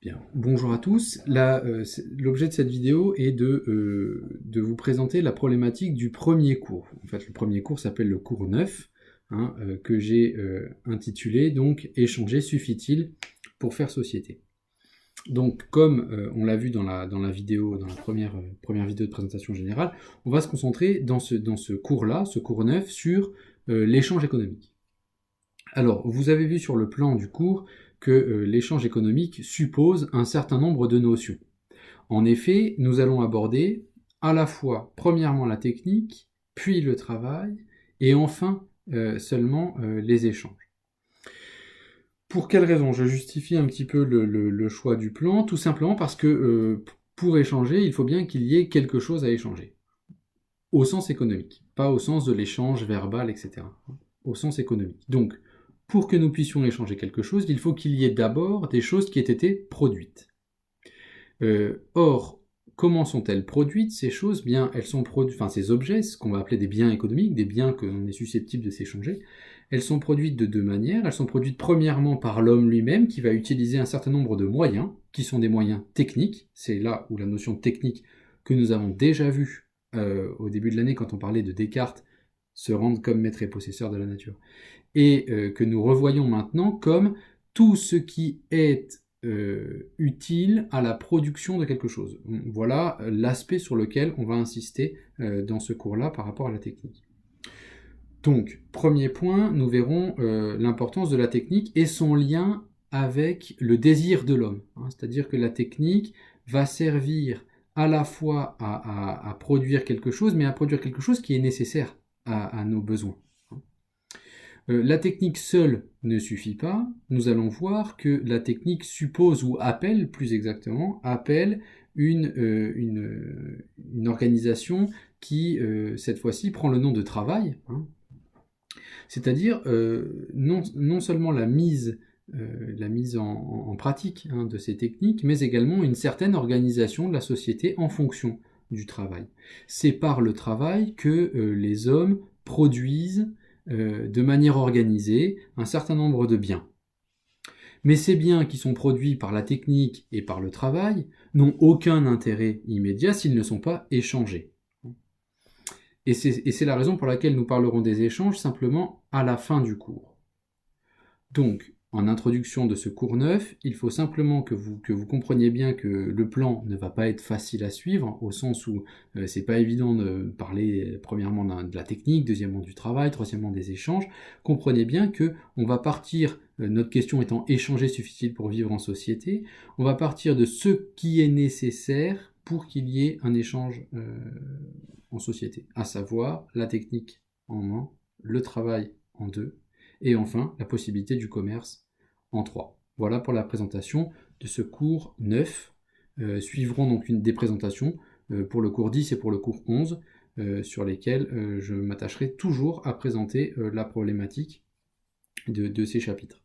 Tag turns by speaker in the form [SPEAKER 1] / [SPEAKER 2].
[SPEAKER 1] Bien, bonjour à tous. L'objet de cette vidéo est de vous présenter la problématique du premier cours. En fait, le premier cours s'appelle le cours 9, que j'ai intitulé donc « Échanger suffit-il pour faire société ?» Donc, comme on l'a vu dans la vidéo, dans la première vidéo de présentation générale, on va se concentrer dans ce cours-là, ce cours 9, sur l'échange économique. Alors, vous avez vu sur le plan du cours que l'échange économique suppose un certain nombre de notions. En effet, nous allons aborder à la fois, premièrement, la technique, puis le travail, et enfin seulement les échanges. Pour quelle raison? Je justifie un petit peu le choix du plan, tout simplement parce que pour échanger, il faut bien qu'il y ait quelque chose à échanger. Au sens économique, pas au sens de l'échange verbal, etc. Au sens économique. Donc, pour que nous puissions échanger quelque chose, il faut qu'il y ait d'abord des choses qui aient été produites. Or, comment sont-elles produites, ces choses? Bien, elles sont produites, enfin ces objets, ce qu'on va appeler des biens économiques, des biens que l'on est susceptible de s'échanger, elles sont produites de deux manières. Elles sont produites premièrement par l'homme lui-même, qui va utiliser un certain nombre de moyens, qui sont des moyens techniques. C'est là où la notion de technique que nous avons déjà vue au début de l'année quand on parlait de Descartes, se rendre comme maître et possesseur de la nature, et que nous revoyons maintenant comme tout ce qui est utile à la production de quelque chose. Voilà l'aspect sur lequel on va insister dans ce cours-là par rapport à la technique. Donc, premier point, nous verrons l'importance de la technique et son lien avec le désir de l'homme. C'est-à-dire que la technique va servir à la fois à produire quelque chose, mais à produire quelque chose qui est nécessaire à nos besoins. La technique seule ne suffit pas. Nous allons voir que la technique suppose, ou appelle plus exactement, appelle une organisation qui, cette fois-ci, prend le nom de travail. C'est-à-dire non seulement la mise en pratique de ces techniques, mais également une certaine organisation de la société en fonction du travail. C'est par le travail que les hommes produisent de manière organisée un certain nombre de biens. Mais ces biens qui sont produits par la technique et par le travail n'ont aucun intérêt immédiat s'ils ne sont pas échangés. Et c'est la raison pour laquelle nous parlerons des échanges simplement à la fin du cours. Donc, en introduction de ce cours 9, il faut simplement que vous compreniez bien que le plan ne va pas être facile à suivre, au sens où c'est pas évident de parler premièrement de la technique, deuxièmement du travail, troisièmement des échanges. Comprenez bien que on va partir, notre question étant échanger suffit-il pour vivre en société, on va partir de ce qui est nécessaire pour qu'il y ait un échange en société, à savoir la technique en un, le travail en deux, et enfin la possibilité du commerce en 3. Voilà pour la présentation de ce cours 9. Suivront donc des présentations pour le cours 10 et pour le cours 11, sur lesquelles je m'attacherai toujours à présenter la problématique de ces chapitres.